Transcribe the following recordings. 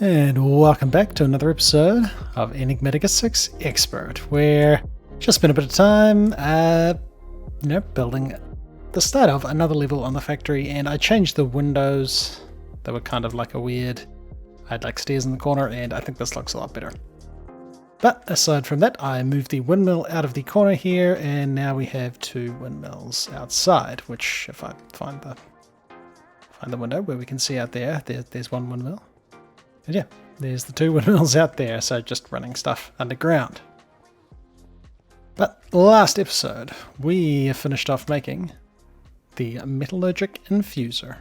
And welcome back to another episode of Enigmatica 6 Expert, where just spent a bit of time, building the start of another level on the factory, and I changed the windows. They were kind of like a weird, I had like stairs in the corner, and I think this looks a lot better. But aside from that, I moved the windmill out of the corner here, and now we have two windmills outside, which if I find the window where we can see out there's one windmill. And yeah, there's the two windmills out there, so just running stuff underground. But last episode, we finished off making the metallurgic infuser.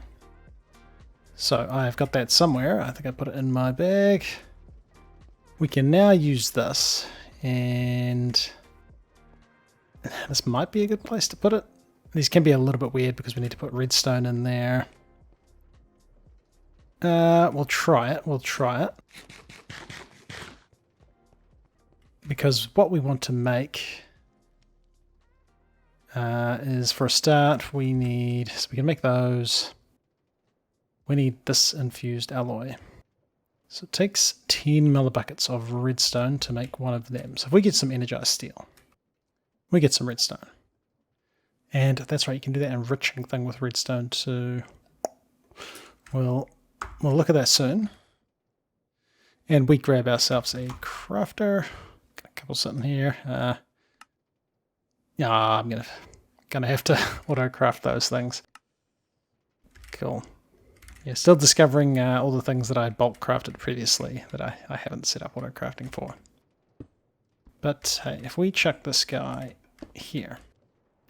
So I've got that somewhere. I think I put it in my bag. We can now use this, and this might be a good place to put it. These can be a little bit weird because we need to put redstone in there. We'll try it. Because what we want to make is, for a start, we need, so we can make those, we need this infused alloy. So it takes 10 millibuckets of redstone to make one of them. So if we get some energized steel, we get some redstone. And that's right, you can do that enriching thing with redstone too. We'll look at that soon. And we grab ourselves a crafter. Got a couple sitting here. Yeah, I'm gonna have to auto craft those things. Cool. Yeah, still discovering all the things that I bulk crafted previously that I haven't set up auto crafting for. But hey, if we chuck this guy here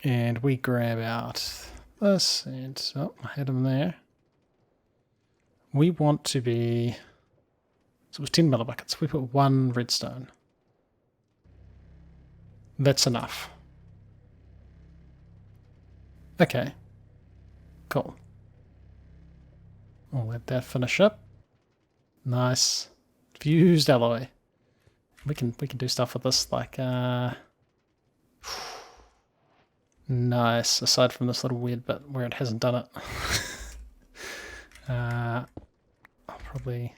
and we grab out this and I had him there. We want to be, so it was 10 millibuckets. We put one redstone. That's enough. Okay. Cool. We'll let that finish up. Nice. Fused alloy. We can do stuff with this like nice, aside from this little weird bit where it hasn't done it. I'll probably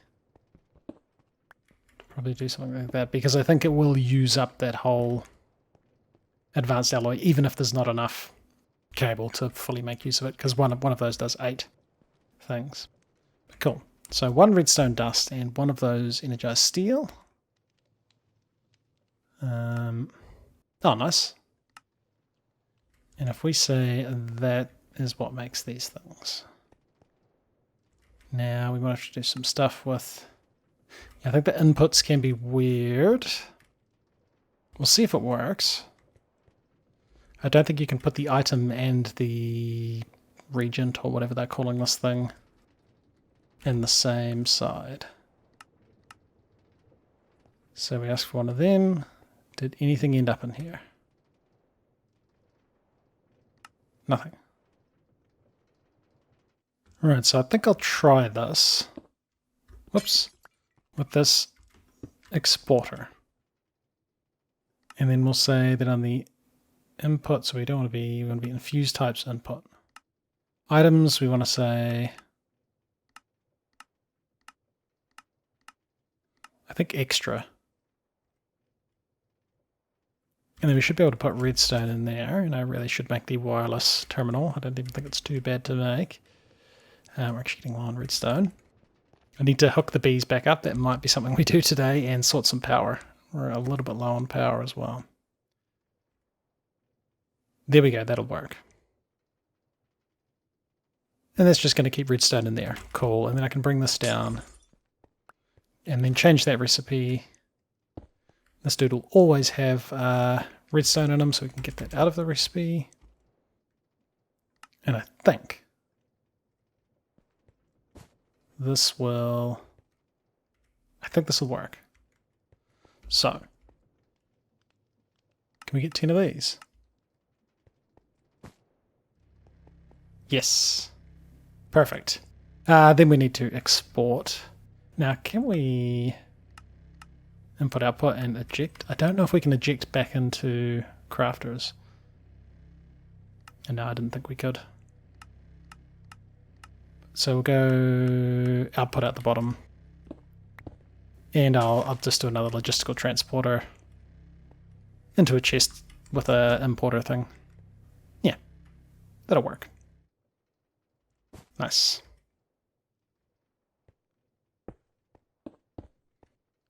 do something like that, because I think it will use up that whole advanced alloy, even if there's not enough cable to fully make use of it, because one of those does 8 things. Cool. So one redstone dust and one of those energized steel. Oh, nice. And if we say that is what makes these things. Now we might have to do some stuff with, I think the inputs can be weird. We'll see if it works. I don't think you can put the item and the regent, or whatever they're calling this thing, in the same side. So we ask for one of them. Did anything end up in here? Nothing. Alright, so I think I'll try this. Whoops. With this exporter. And then we'll say that on the input, so we want to be infused types input. Items, we want to say, I think extra. And then we should be able to put redstone in there, and I really should make the wireless terminal. I don't even think it's too bad to make. We're actually getting low on redstone. I need to hook the bees back up. That might be something we do today, and sort some power. We're a little bit low on power as well. There we go, that'll work. And that's just going to keep redstone in there. Cool, and then I can bring this down and then change that recipe. This dude will always have redstone in him, so we can get that out of the recipe. And I think this will work. So, can we get 10 of these? Yes. Perfect. Then we need to export. Now, can we input, output, and eject? I don't know if we can eject back into crafters. And no, I didn't think we could. So we'll go output at the bottom. And I'll just do another logistical transporter into a chest with a importer thing. Yeah, that'll work. Nice.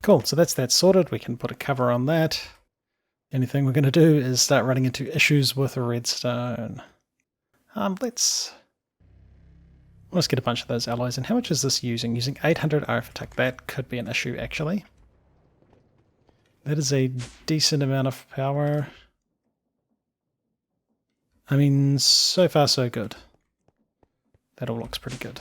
Cool, so that's that sorted. We can put a cover on that. Anything we're going to do is start running into issues with redstone. Let's get a bunch of those alloys. And how much is this using? Using 800 arithmetic. That could be an issue, actually. That is a decent amount of power. I mean, so far so good. That all looks pretty good.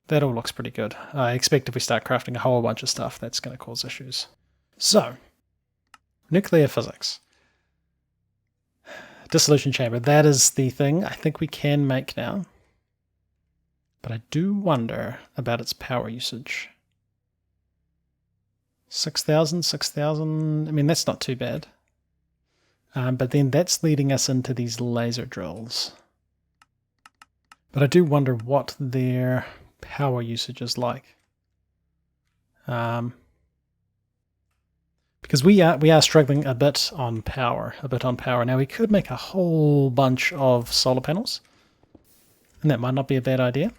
That all looks pretty good. I expect if we start crafting a whole bunch of stuff, that's going to cause issues. So, nuclear physics. Dissolution chamber, that is the thing I think we can make now. But I do wonder about its power usage. 6,000, 6,000, I mean that's not too bad. But then that's leading us into these laser drills. But I do wonder what their power usage is like. Because we are struggling a bit on power. Now we could make a whole bunch of solar panels. And that might not be a bad idea.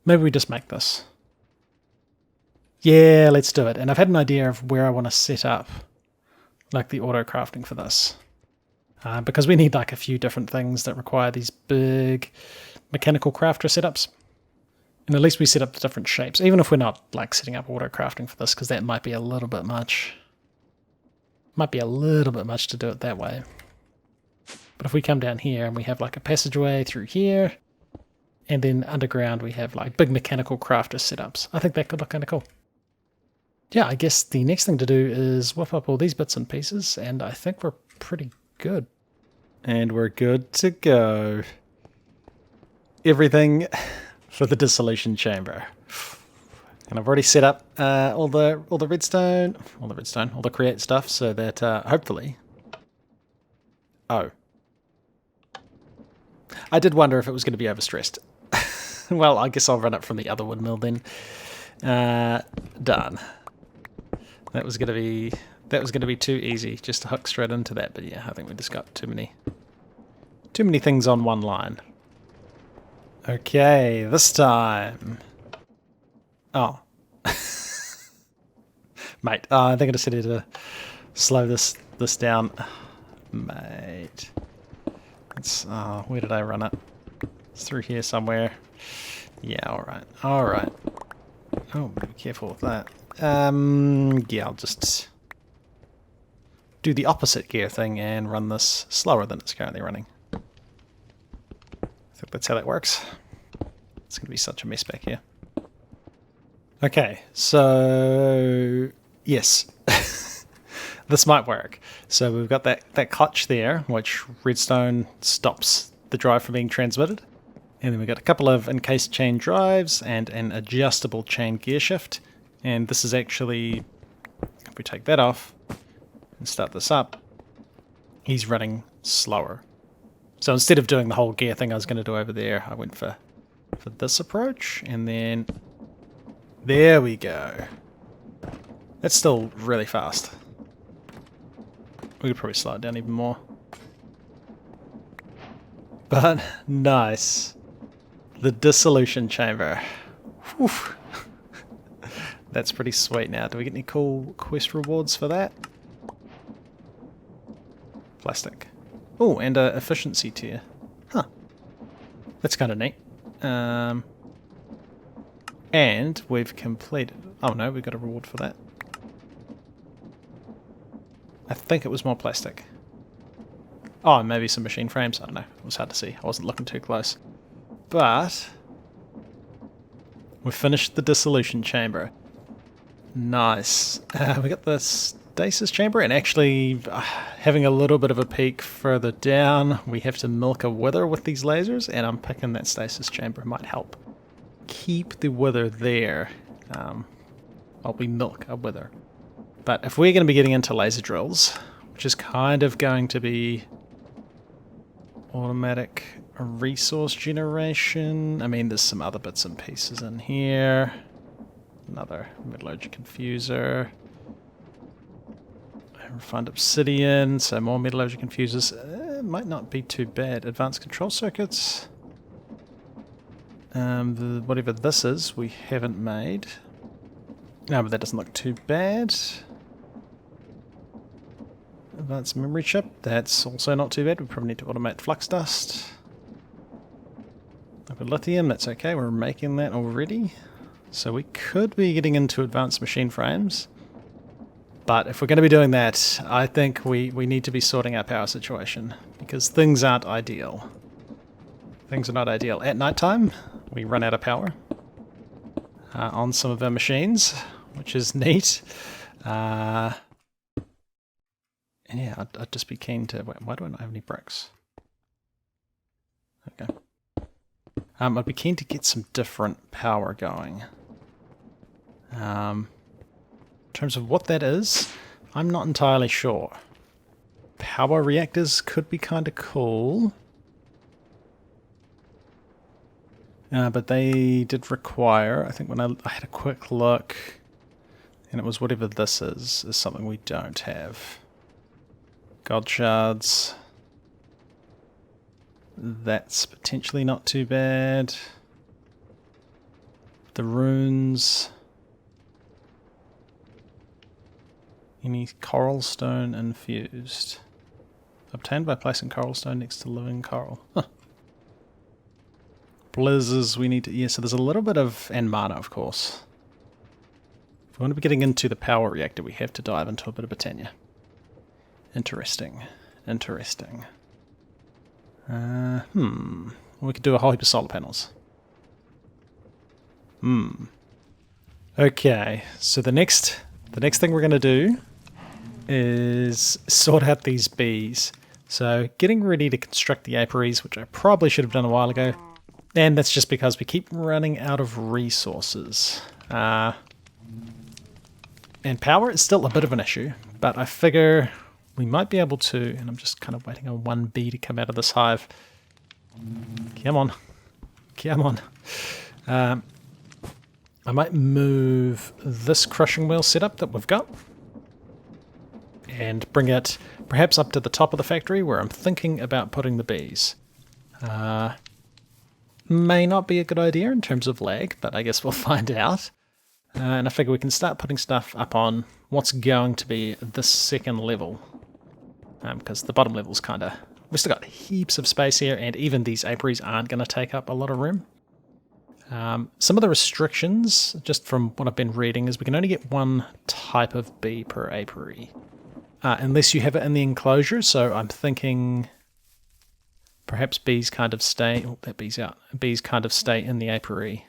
Maybe we just make this. Yeah, let's do it. And I've had an idea of where I want to set up like the auto crafting for this. Because we need like a few different things that require these big mechanical crafter setups. And at least we set up the different shapes, even if we're not like setting up auto crafting for this, because that might be a little bit much. Might be a little bit much to do it that way. But if we come down here and we have like a passageway through here, and then underground we have like big mechanical crafter setups, I think that could look kind of cool. Yeah, I guess the next thing to do is whip up all these bits and pieces, and I think we're pretty good. And we're good to go. Everything for the dissolution chamber. And I've already set up all the redstone, all the create stuff, so that hopefully. Oh, I did wonder if it was going to be overstressed. Well, I guess I'll run it from the other windmill then. Done. That was going to be too easy just to hook straight into that. But yeah, I think we just got too many things on one line. Okay, this time. Oh. Mate, I think I just need to slow this down. Mate. It's, where did I run it? It's through here somewhere. Yeah, alright. Alright. Oh, be careful with that. Yeah, I'll just do the opposite gear thing and run this slower than it's currently running. I think that's how that works. It's going to be such a mess back here. Okay, so yes, this might work. So we've got that clutch there, which redstone stops the drive from being transmitted. And then we've got a couple of encased chain drives and an adjustable chain gear shift. And this is actually, if we take that off and start this up, he's running slower. So instead of doing the whole gear thing I was going to do over there, I went for this approach, and then there we go. That's still really fast. We could probably slow it down even more. But nice. The dissolution chamber. Whew. That's pretty sweet now. Do we get any cool quest rewards for that? Plastic. Oh, and a efficiency tier. Huh. That's kind of neat. And we've completed... Oh no, we got a reward for that. I think it was more plastic. Oh, maybe some machine frames. I don't know. It was hard to see. I wasn't looking too close. But we've finished the dissolution chamber. Nice. We got the stasis chamber, and actually having a little bit of a peek further down, we have to milk a wither with these lasers, and I'm picking that stasis chamber. It might help keep the wither there while we milk a wither. But if we're going to be getting into laser drills, which is kind of going to be automatic resource generation. I mean, there's some other bits and pieces in here. Another metallurgic infuser. Refined obsidian, so more metallurgic infusers. Might not be too bad. Advanced control circuits. Whatever this is, we haven't made. No, but that doesn't look too bad. Advanced memory chip. That's also not too bad. We probably need to automate flux dust. Liquid lithium. That's okay. We're making that already. So we could be getting into advanced machine frames. But if we're going to be doing that, I think we need to be sorting our power situation, because things aren't ideal. Things are not ideal. At night time, we run out of power on some of our machines, which is neat. And yeah, I'd just be keen to... Wait, why do I not have any bricks? Okay. I'd be keen to get some different power going. In terms of what that is, I'm not entirely sure. Power reactors could be kind of cool. But they did require, I think when I had a quick look, and it was whatever this is something we don't have. God shards. That's potentially not too bad. The runes. Any coral stone infused. Obtained by placing coral stone next to living coral. Huh. Blizzes we need to... Yeah, so there's a little bit of... And mana, of course. If we want to be getting into the power reactor, we have to dive into a bit of Britannia. Interesting. Interesting. We could do a whole heap of solar panels. Okay, so the next thing we're going to do is sort out these bees. So getting ready to construct the apiaries, which I probably should have done a while ago. And that's just because we keep running out of resources. And power is still a bit of an issue, but I figure we might be able to, and I'm just kind of waiting on one bee to come out of this hive. Come on. Come on. I might move this crushing wheel setup that we've got and bring it perhaps up to the top of the factory where I'm thinking about putting the bees. May not be a good idea in terms of lag, but I guess we'll find out. And I figure we can start putting stuff up on what's going to be the second level. Because the bottom level's kind of... We've still got heaps of space here, and even these apiaries aren't going to take up a lot of room. Some of the restrictions, just from what I've been reading, is we can only get one type of bee per apiary. Unless you have it in the enclosure, so I'm thinking perhaps bees kind of stay... Oh, that bee's out. Bees kind of stay in the apiary.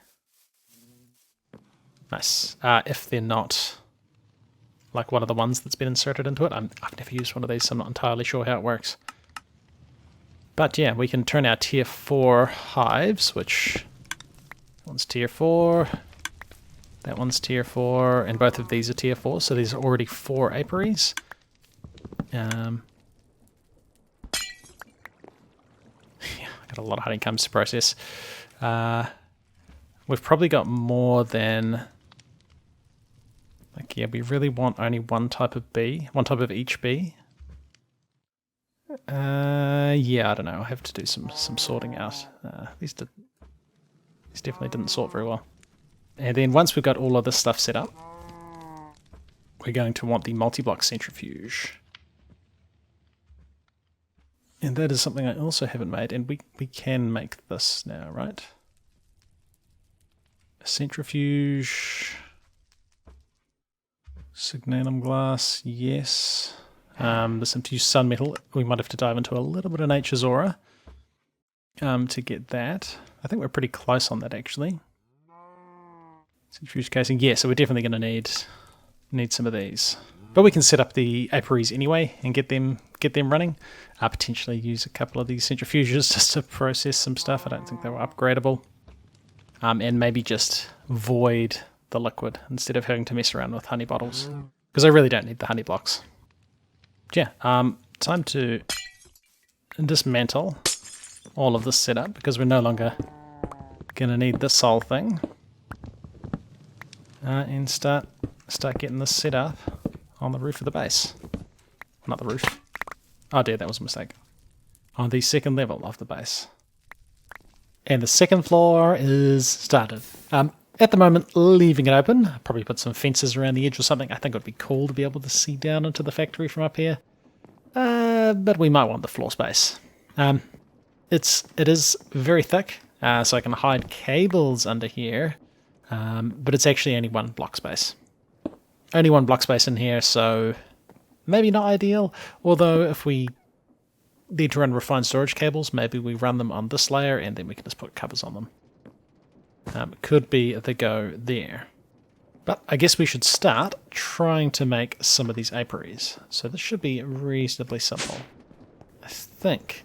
Nice. If they're not like one of the ones that's been inserted into it. I've never used one of these, so I'm not entirely sure how it works. But yeah, we can turn our tier 4 hives, which... One's tier 4, that one's tier 4, and both of these are tier 4, so these are already 4 apiaries. Yeah, I got a lot of honeycombs to process. We've probably got more than... Like, yeah, we really want only one type of bee, one type of each bee. Yeah, I don't know, I'll have to do some sorting out. These definitely didn't sort very well. And then once we've got all of this stuff set up, we're going to want the multi-block centrifuge. And that is something I also haven't made, and we can make this now, right? A centrifuge... Signalum glass, yes. This infused sun metal, we might have to dive into a little bit of Nature's Aura to get that. I think we're pretty close on that, actually. Centrifuge casing, yeah, so we're definitely going to need some of these. But we can set up the apiaries anyway and get them running. Potentially use a couple of these centrifuges just to process some stuff. I don't think they were upgradable. And maybe just void the liquid instead of having to mess around with honey bottles. Because I really don't need the honey blocks. Yeah, time to dismantle all of this setup because we're no longer going to need this whole thing. and start getting this set up on the roof of the base. Not the roof. Oh dear, that was a mistake. On the second level of the base. And the second floor is started. At the moment, leaving it open. Probably put some fences around the edge or something. I think it would be cool to be able to see down into the factory from up here. But we might want the floor space. It is very thick, so I can hide cables under here. But it's actually only one block space. Only one block space in here, so maybe not ideal. Although if we need to run refined storage cables, maybe we run them on this layer and then we can just put covers on them. It could be the go there. But I guess we should start trying to make some of these apiaries. So this should be reasonably simple. I think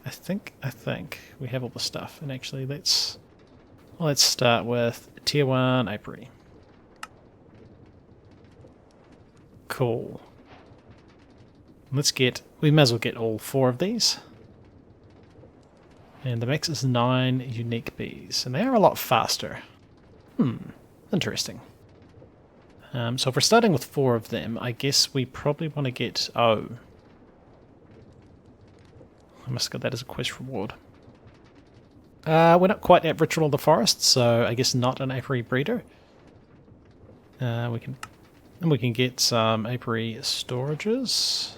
we have all the stuff. And actually let's start with tier 1 apiary. Cool. We may as well get all 4 of these. And the max is 9 unique bees. And they are a lot faster. Interesting. So if we're starting with 4 of them, I guess we probably want to get... Oh. I must have got that as a quest reward. We're not quite at Ritual of the Forest, so I guess not an apiary breeder. We can get some apiary storages.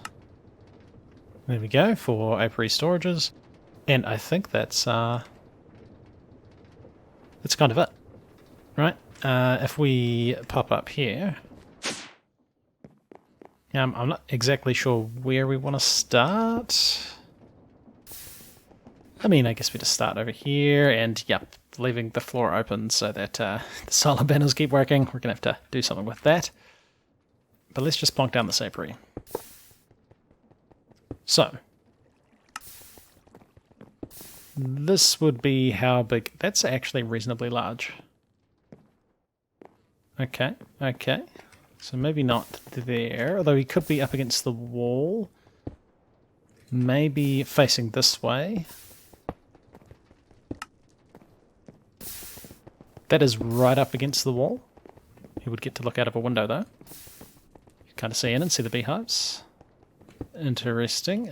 There we go, for apiary storages. And I think that's kind of it. Right? If we pop up here, I'm not exactly sure where we want to start. I mean, I guess we just start over here, and yep, leaving the floor open so that the solar panels keep working. We're going to have to do something with that. But let's just plonk down this apiary. So, this would be how big... That's actually reasonably large. Okay. So maybe not there, although he could be up against the wall. Maybe facing this way. That is right up against the wall. He would get to look out of a window though. You kind of see in and see the beehives. Interesting.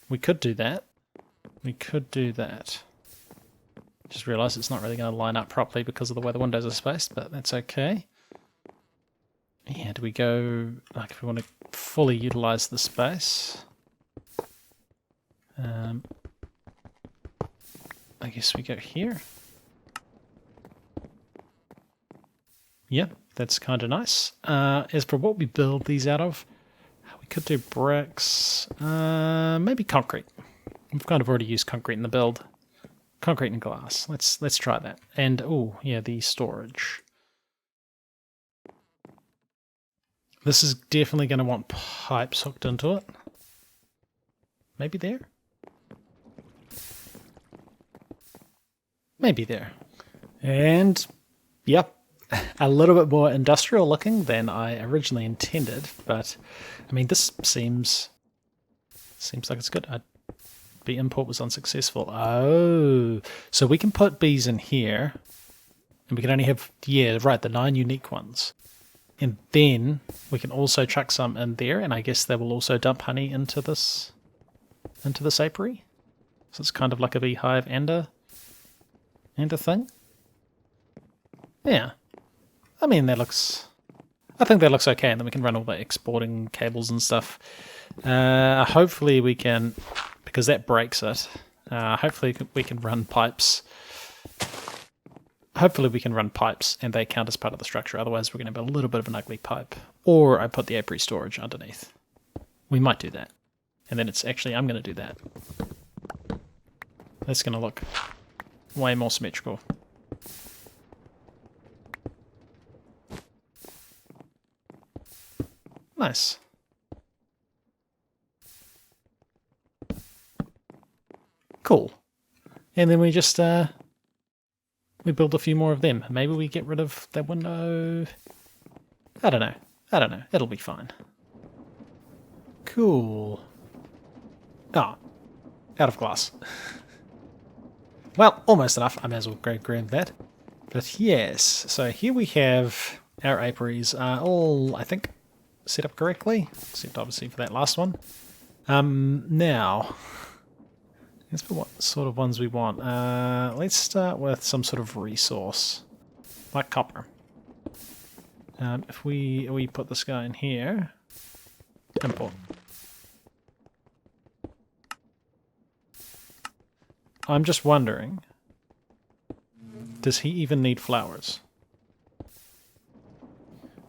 We could do that. Just realised it's not really going to line up properly because of the way the windows are spaced, but that's okay. Yeah, do we go, like if we want to fully utilise the space? I guess we go here. Yep, that's kind of nice. As for what we build these out of, we could do bricks, maybe concrete. We've kind of already used concrete in the build. Concrete and glass. Let's try that. And oh yeah, the storage. This is definitely going to want pipes hooked into it. Maybe there? Maybe there. And yep, a little bit more industrial looking than I originally intended, but I mean this seems like it's good. Bee import was unsuccessful. Oh, so we can put bees in here, and we can only have, yeah, right, the 9 unique ones. And then we can also chuck some in there, and I guess they will also dump honey into this apiary. So it's kind of like a beehive and a thing. Yeah, I mean I think that looks okay, and then we can run all the exporting cables and stuff. Hopefully we can, because that breaks it, hopefully we can run pipes. Hopefully we can run pipes and they count as part of the structure, otherwise we're going to have a little bit of an ugly pipe. Or I put the apiary storage underneath. We might do that. And then it's actually, I'm going to do that. That's going to look way more symmetrical. Nice. Cool. And then we just we build a few more of them. Maybe we get rid of that window. I don't know. It'll be fine. Cool. Ah, out of glass. Well, almost enough. I may as well grab that. But yes, so here we have our apiaries are all, I think, set up correctly, except obviously for that last one. Now, let's put what sort of ones we want. Let's start with some sort of resource, like copper. If we put this guy in here, import. I'm just wondering, does he even need flowers?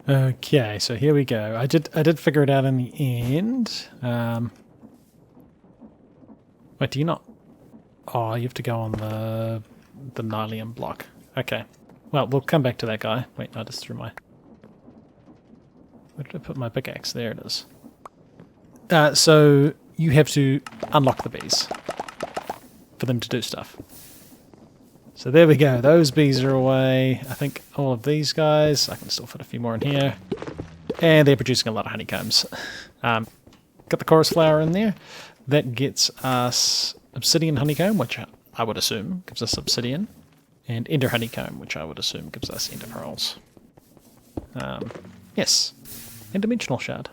Okay, so here we go. I did figure it out in the end. Wait, do you not? Oh, you have to go on the nylium block. Okay. Well, we'll come back to that guy. Wait, I just threw my... Where did I put my pickaxe? There it is. So you have to unlock the bees for them to do stuff. So there we go. Those bees are away. I think all of these guys. I can still fit a few more in here. And they're producing a lot of honeycombs. Got the chorus flower in there. That gets us obsidian honeycomb, which I would assume gives us obsidian. And ender honeycomb, which I would assume gives us ender pearls. Yes. And dimensional shard.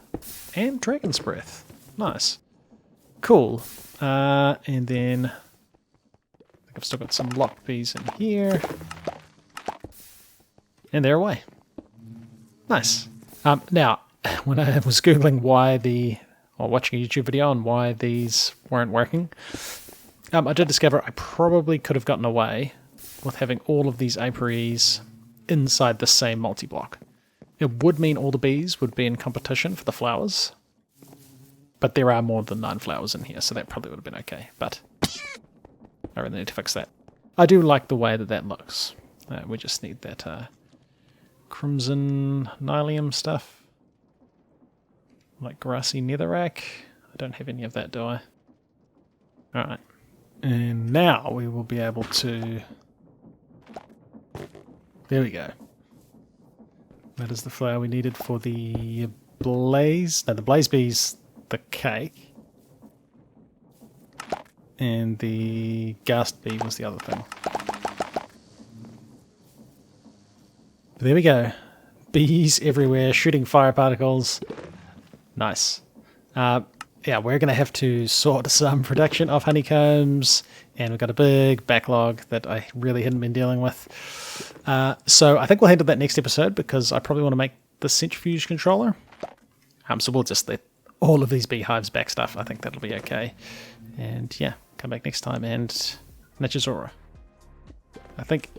And dragon's breath. Nice. Cool. And then I think I've still got some locked bees in here. And they're away. Nice. Now, when I was Googling or watching a YouTube video on why these weren't working, I did discover I probably could have gotten away with having all of these apiaries inside the same multi-block. It would mean all the bees would be in competition for the flowers, but there are more than 9 flowers in here, so that probably would have been okay, but I really need to fix that. I do like the way that looks. We just need that crimson nylium stuff. Like grassy netherrack. I don't have any of that, do I? Alright. And now we will be able to... There we go. That is the flower we needed for the blaze... No, the blaze bees, the cake. And the ghast bee was the other thing. But there we go. Bees everywhere, shooting fire particles. Nice. Yeah, we're going to have to sort some production of honeycombs, and we've got a big backlog that I really hadn't been dealing with. So I think we'll handle that next episode, because I probably want to make the centrifuge controller. So we'll just let all of these beehives back stuff. I think that'll be okay. And yeah, come back next time, and Nature's Aura. I think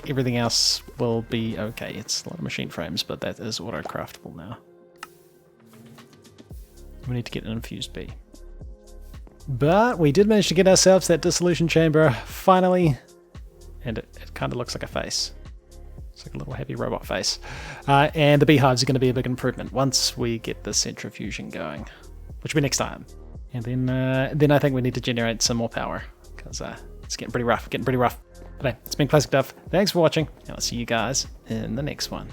everything else will be okay. It's a lot of machine frames, but that is auto-craftable now. We need to get an infused bee. But we did manage to get ourselves that dissolution chamber, finally. And it kind of looks like a face. It's like a little heavy robot face. And the beehives are going to be a big improvement once we get the centrifuging going, which will be next time. And then I think we need to generate some more power, because it's getting pretty rough, But hey, it's been ClassicDuff. Thanks for watching, and I'll see you guys in the next one.